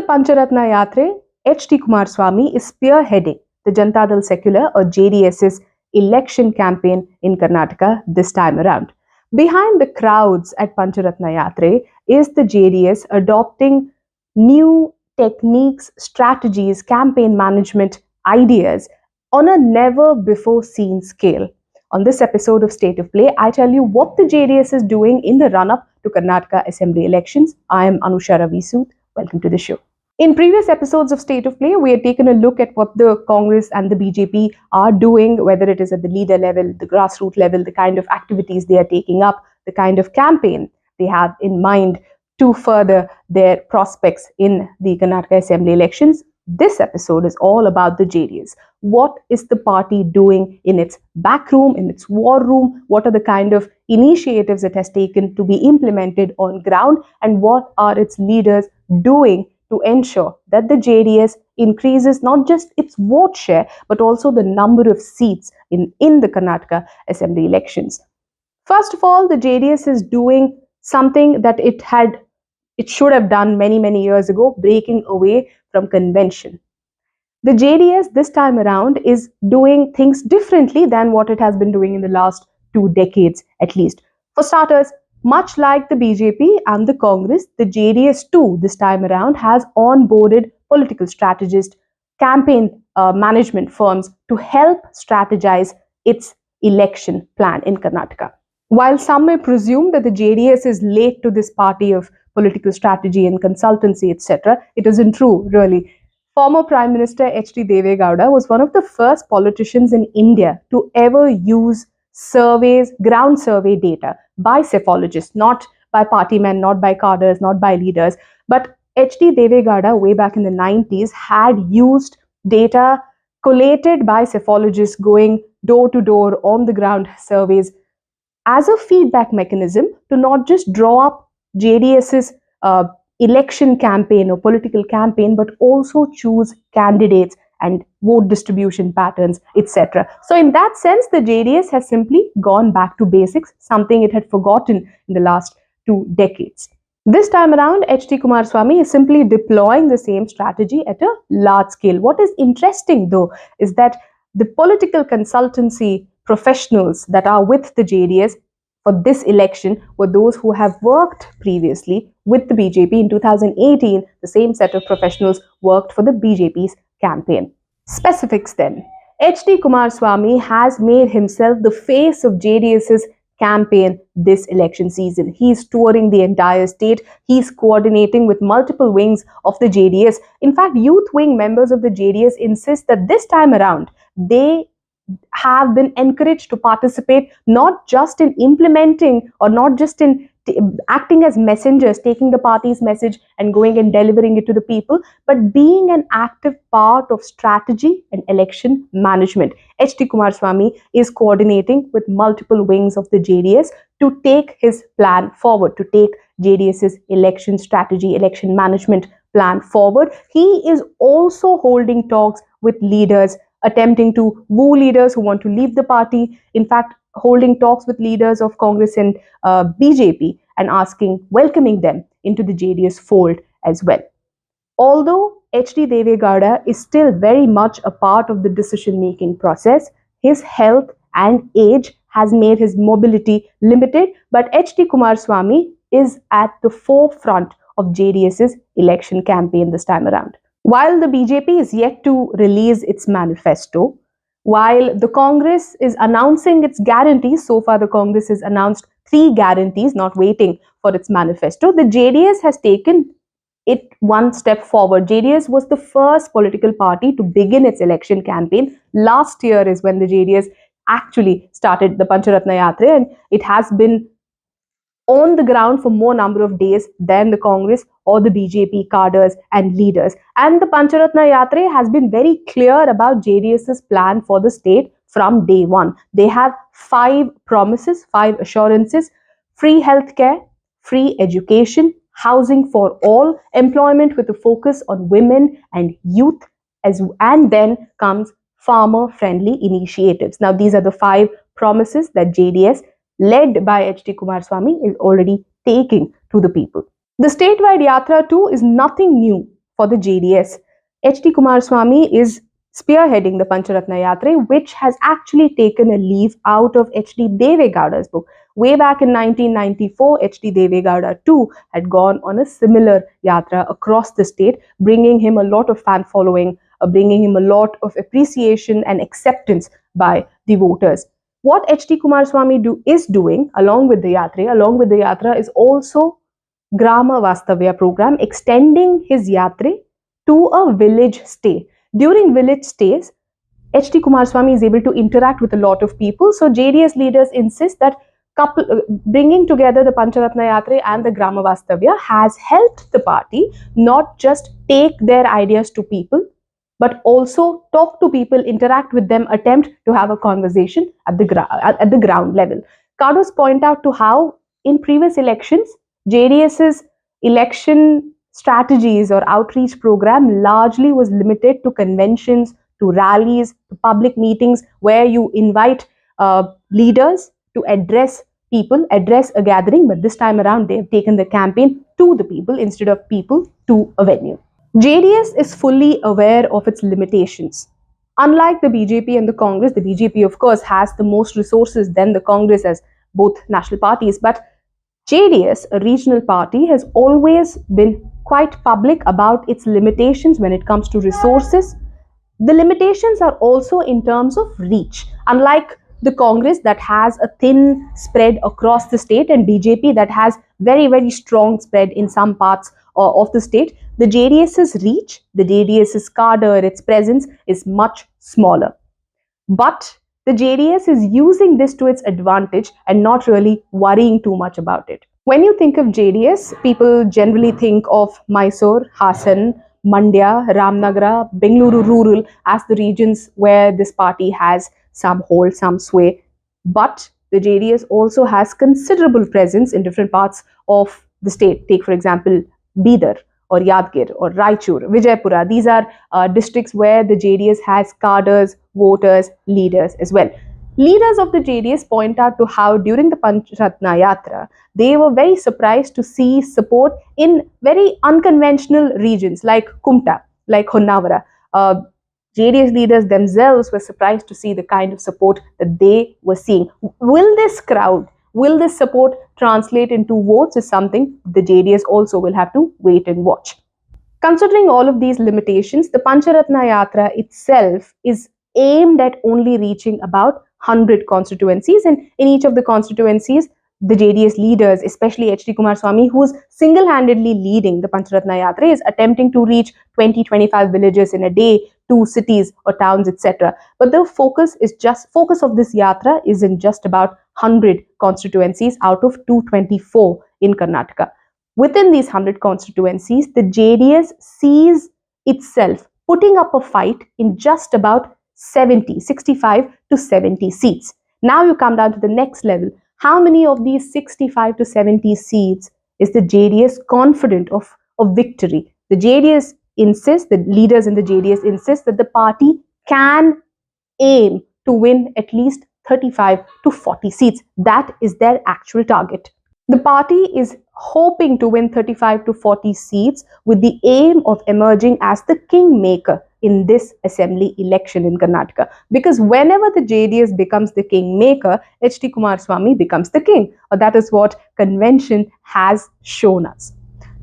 Pancharatna Yatre, H.D. Kumaraswamy is spearheading the Janata Dal Secular or JDS's election campaign in Karnataka this time around. Behind the crowds at Pancharatna Yatre is the JDS adopting new techniques, strategies, campaign management ideas on a never before seen scale. On this episode of State of Play, I tell you what the JDS is doing in the run up to Karnataka Assembly elections. I am Anusha Ravi Sood. Welcome to the show. In previous episodes of State of Play, we had taken a look at what the Congress and the BJP are doing, whether it is at the leader level, the grassroots level, the kind of activities they are taking up, the kind of campaign they have in mind to further their prospects in the Karnataka Assembly elections. This episode is all about the JDS. What is the party doing in its back room, in its war room? What are the kind of initiatives it has taken to be implemented on ground? And what are its leaders doing to ensure that the JDS increases not just its vote share, but also the number of seats in the Karnataka Assembly elections? First of all, the JDS is doing something that it should have done many years ago, breaking away from convention. The JDS this time around is doing things differently than what it has been doing in the last 2 decades at least. For starters, much like the BJP and the Congress, the JDS too this time around has onboarded political strategists, campaign management firms to help strategize its election plan in Karnataka. While some may presume that the JDS is late to this party of political strategy and consultancy, etc., it isn't true, really. Former Prime Minister H.D. Deve Gowda was one of the first politicians in India to ever use surveys, ground survey data by psephologists, not by party men, not by cadres, not by leaders. But H.D. Deve Gowda, way back in the 90s, had used data collated by psephologists going door to door on the ground surveys as a feedback mechanism to not just draw up JDS's election campaign or political campaign, but also choose candidates and vote distribution patterns, etc. So in that sense, the JDS has simply gone back to basics, something it had forgotten in the last 2 decades. This time around, H.D. Kumaraswamy is simply deploying the same strategy at a large scale. What is interesting, though, is that the political consultancy professionals that are with the JDS for this election were those who have worked previously with the BJP. In 2018, the same set of professionals worked for the BJP's campaign. Specifics then. H.D. Kumaraswamy has made himself the face of JDS's campaign this election season. He's touring the entire state. He's coordinating with multiple wings of the JDS. In fact, youth wing members of the JDS insist that this time around, they have been encouraged to participate not just in implementing or not just in acting as messengers, taking the party's message and going and delivering it to the people, but being an active part of strategy and election management. H.D. Kumaraswamy is coordinating with multiple wings of the JDS to take his plan forward, to take JDS's election strategy, election management plan forward. He is also holding talks with leaders, attempting to woo leaders who want to leave the party. In fact, holding talks with leaders of Congress and BJP and welcoming them into the JDS fold as well. Although H.D. Deve Gowda is still very much a part of the decision-making process, his health and age has made his mobility limited, but H.D. Kumaraswamy is at the forefront of JDS's election campaign this time around. While the BJP is yet to release its manifesto, while the Congress is announcing its guarantees, so far the Congress has announced 3 guarantees, not waiting for its manifesto, the JDS has taken it one step forward. JDS was the first political party to begin its election campaign. Last year is when the JDS actually started the Pancharatna Yatra, and it has been on the ground for more number of days than the Congress or the BJP cadres and leaders. And the Pancharatna Yatra has been very clear about JDS's plan for the state from day one. They have 5 promises, 5 assurances: free healthcare, free education, housing for all, employment with a focus on women and youth, and then comes farmer-friendly initiatives. Now, these are the 5 promises that JDS, led by H.D. Kumaraswamy, is already taking to the people. The statewide Yatra too is nothing new for the JDS. H.D. Kumaraswamy is spearheading the Pancharatna Yatra, which has actually taken a leaf out of H.D. Deve Gowda's book. Way back in 1994, H.D. Deve Gowda too had gone on a similar yatra across the state, bringing him a lot of fan following, bringing him a lot of appreciation and acceptance by the voters. What H.D. Kumaraswamy is doing along with the yatra is also Grama Vastavya program, extending his yatre to a village stay. During village stays, H.D. Kumaraswamy is able to interact with a lot of people. So JDS leaders insist that bringing together the Pancharatna Yatra and the Grama Vastavya has helped the party not just take their ideas to people, but also talk to people, interact with them, attempt to have a conversation at the ground level. Cardos point out to how in previous elections, JDS's election strategies or outreach program largely was limited to conventions, to rallies, to public meetings where you invite leaders to address people, address a gathering. But this time around, they have taken the campaign to the people instead of people to a venue. JDS is fully aware of its limitations. Unlike the BJP and the Congress, the BJP, of course, has the most resources than the Congress as both national parties. But JDS, a regional party, has always been quite public about its limitations when it comes to resources. The limitations are also in terms of reach. Unlike the Congress that has a thin spread across the state and BJP that has very, very strong spread in some parts of the state, the JDS's reach, the JDS's cadre, its presence is much smaller. But the JDS is using this to its advantage and not really worrying too much about it. When you think of JDS, people generally think of Mysore, Hassan, Mandya, Ramnagara, Bengaluru rural as the regions where this party has some hold, some sway. But the JDS also has considerable presence in different parts of the state. Take, for example, Bidar or Yadgir or Raichur, Vijaypura. These are districts where the JDS has cadres, voters, leaders as well. Leaders of the JDS point out to how during the Pancharatna Yatra, they were very surprised to see support in very unconventional regions like Kumta, like Honnavara. JDS leaders themselves were surprised to see the kind of support that they were seeing. Will this crowd, will this support translate into votes is something the JDS also will have to wait and watch. Considering all of these limitations, the Pancharatna Yatra itself is aimed at only reaching about 100 constituencies, and in each of the constituencies, the JDS leaders, especially H.D. Kumaraswamy, who is single-handedly leading the Pancharatna Yatra, is attempting to reach 20-25 villages in a day, 2 cities or towns, etc. But the focus of this yatra isn't just about 100 constituencies out of 224 in Karnataka. Within these 100 constituencies, the JDS sees itself putting up a fight in just about 65 to 70 seats. Now you come down to the next level. How many of these 65 to 70 seats is the JDS confident of victory? The JDS insists, the leaders in the JDS insist that the party can aim to win at least 35 to 40 seats. That is their actual target. The party is hoping to win 35 to 40 seats with the aim of emerging as the kingmaker in this assembly election in Karnataka. Because whenever the JDS becomes the kingmaker, H.D. Kumaraswamy becomes the king. Or that is what convention has shown us.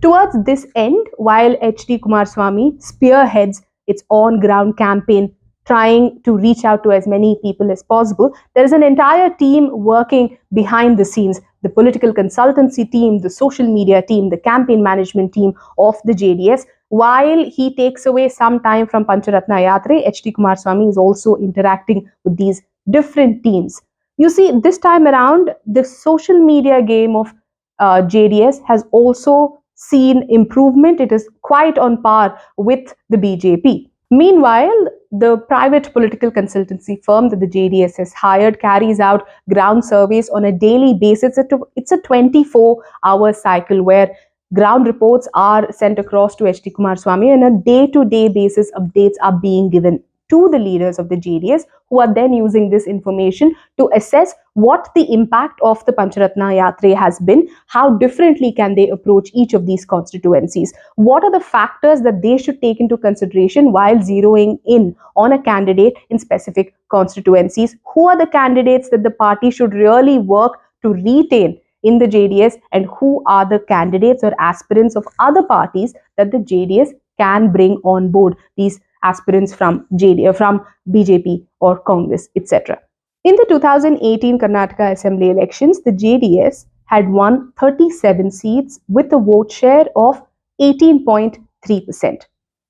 Towards this end, while H.D. Kumaraswamy spearheads its on-ground campaign, trying to reach out to as many people as possible, there is an entire team working behind the scenes. The political consultancy team, the social media team, the campaign management team of the JDS. While he takes away some time from Pancharatna Yatra, H.D. Kumaraswamy is also interacting with these different teams. You see, this time around, the social media game of JDS has also seen improvement. It is quite on par with the BJP. Meanwhile, the private political consultancy firm that the JDS has hired carries out ground surveys on a daily basis. It's a 24-hour cycle where ground reports are sent across to H.D. Kumaraswamy and on a day-to-day basis updates are being given to the leaders of the JDS, who are then using this information to assess what the impact of the Pancharatna Yatra has been, how differently can they approach each of these constituencies, what are the factors that they should take into consideration while zeroing in on a candidate in specific constituencies, who are the candidates that the party should really work to retain in the JDS, and who are the candidates or aspirants of other parties that the JDS can bring on board, these aspirants from BJP or Congress, etc. In the 2018 Karnataka Assembly elections, the JDS had won 37 seats with a vote share of 18.3%.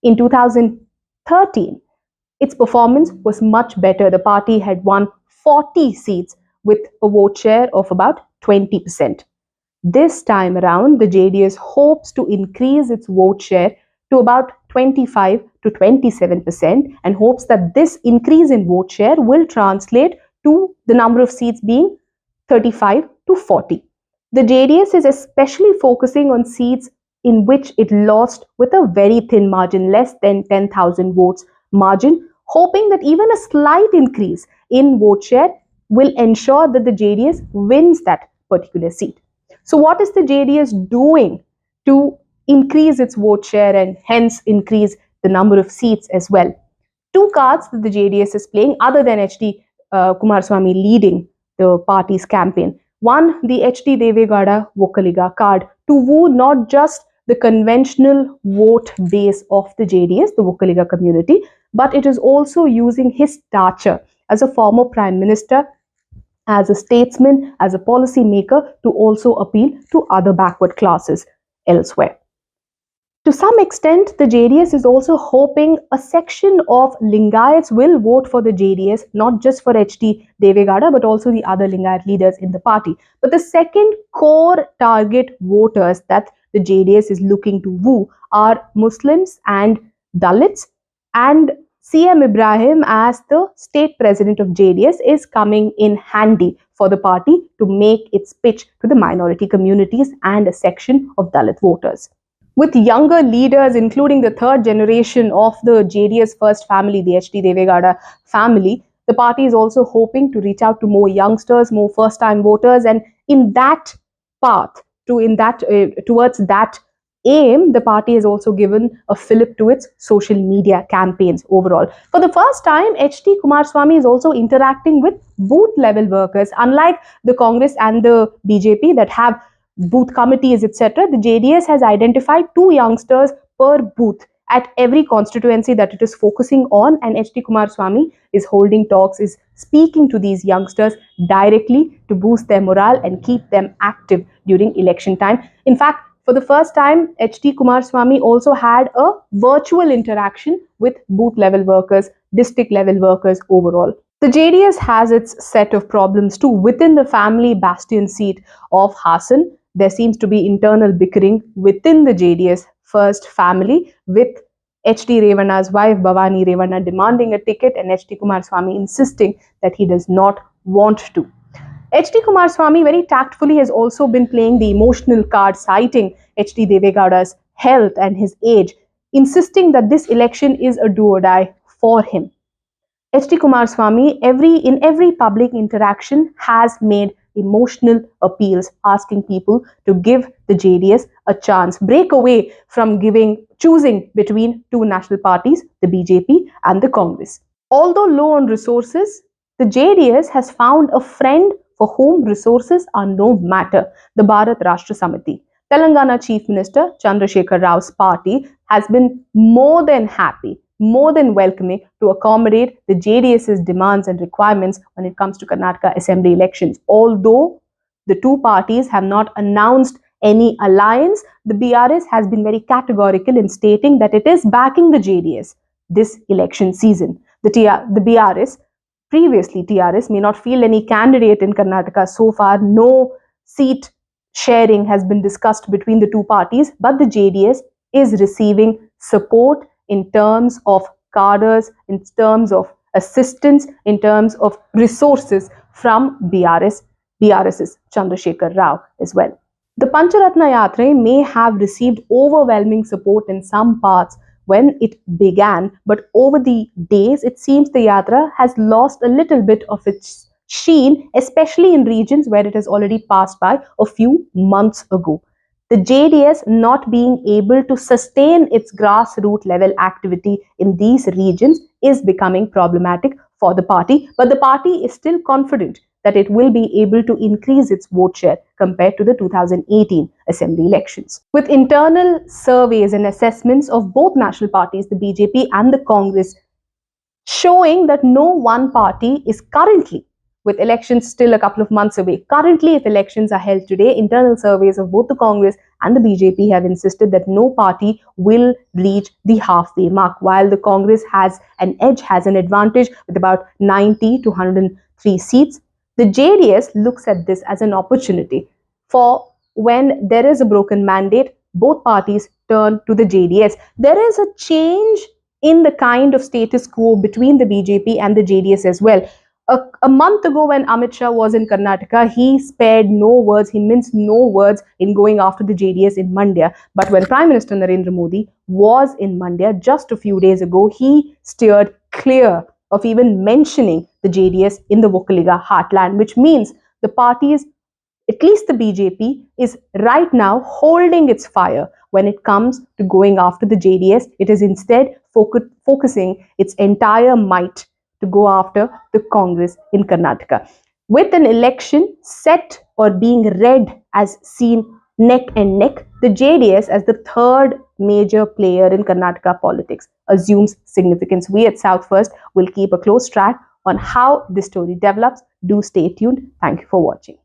In 2013, its performance was much better. The party had won 40 seats with a vote share of about 20%. This time around, the JDS hopes to increase its vote share to about 25 to 27% and hopes that this increase in vote share will translate to the number of seats being 35 to 40. The JDS is especially focusing on seats in which it lost with a very thin margin, less than 10,000 votes margin, hoping that even a slight increase in vote share will ensure that the JDS wins that particular seat. So what is the JDS doing to increase its vote share and hence increase the number of seats as well? Two cards that the JDS is playing other than HD Kumaraswamy leading the party's campaign. One, the HD Devegowda Vokkaliga card to woo not just the conventional vote base of the JDS, the Vokkaliga community, but it is also using his stature as a former prime minister, as a statesman, as a policy maker to also appeal to other backward classes elsewhere. To some extent, the JDS is also hoping a section of Lingayats will vote for the JDS, not just for HD Devegowda, but also the other Lingayat leaders in the party. But the second core target voters that the JDS is looking to woo are Muslims and Dalits, and CM Ibrahim as the state president of JDS is coming in handy for the party to make its pitch to the minority communities and a section of Dalit voters. With younger leaders, including the third generation of the JDS first family, the HD Devegowda family, the party is also hoping to reach out to more youngsters, more first-time voters, and in that path, towards that aim, the party has also given a fillip to its social media campaigns overall. For the first time, HD Kumaraswamy is also interacting with booth-level workers. Unlike the Congress and the BJP that have booth committees, etc., the JDS has identified 2 youngsters per booth at every constituency that it is focusing on, and HD Kumaraswamy is holding talks, is speaking to these youngsters directly to boost their morale and keep them active during election time. In fact, for the first time, HD Kumaraswamy also had a virtual interaction with booth level workers, district level workers overall. The JDS has its set of problems too. Within the family bastion seat of Hassan, there seems to be internal bickering within the JDS first family, with HD Revanna's wife Bhavani Revanna demanding a ticket and HD Kumaraswamy insisting that he does not want to. HD Kumaraswamy very tactfully has also been playing the emotional card, citing HD Devegowda's health and his age, insisting that this election is a do or die for him. HD Kumaraswamy, in every public interaction, has made emotional appeals, asking people to give the JDS a chance, break away from choosing between 2 national parties, the BJP and the Congress. Although low on resources, the JDS has found a friend for whom resources are no matter, the Bharat Rashtra Samiti. Telangana Chief Minister Chandrasekhar Rao's party has been more than happy, more than welcoming to accommodate the JDS's demands and requirements when it comes to Karnataka Assembly elections. Although the 2 parties have not announced any alliance, the BRS has been very categorical in stating that it is backing the JDS this election season. The BRS, previously TRS, may not field any candidate in Karnataka. So far, no seat sharing has been discussed between the 2 parties, but the JDS is receiving support in terms of cadres, in terms of assistance, in terms of resources from BRS's Chandrasekhar Rao as well. The Pancharatna Yatra may have received overwhelming support in some parts when it began, but over the days, it seems the Yatra has lost a little bit of its sheen, especially in regions where it has already passed by a few months ago. The JDS not being able to sustain its grassroots level activity in these regions is becoming problematic for the party, but the party is still confident that it will be able to increase its vote share compared to the 2018 assembly elections. With internal surveys and assessments of both national parties, the BJP and the Congress, showing that no one party is currently, with elections still a couple of months away, currently, if elections are held today, internal surveys of both the Congress and the BJP have insisted that no party will reach the halfway mark, while the Congress has an edge, has an advantage with about 90 to 103 seats. The JDS looks at this as an opportunity for when there is a broken mandate, both parties turn to the JDS. There is a change in the kind of status quo between the BJP and the JDS as well. A month ago, when Amit Shah was in Karnataka, he spared no words, he minced no words in going after the JDS in Mandya. But when Prime Minister Narendra Modi was in Mandya just a few days ago, he steered clear of even mentioning the JDS in the Vokaliga heartland, which means the parties, at least the BJP, is right now holding its fire when it comes to going after the JDS. It is instead focusing its entire might to go after the Congress in Karnataka. With an election set or being read as seen neck and neck, the JDS, as the third major player in Karnataka politics, assumes significance. We at South First will keep a close track on how this story develops. Do stay tuned. Thank you for watching.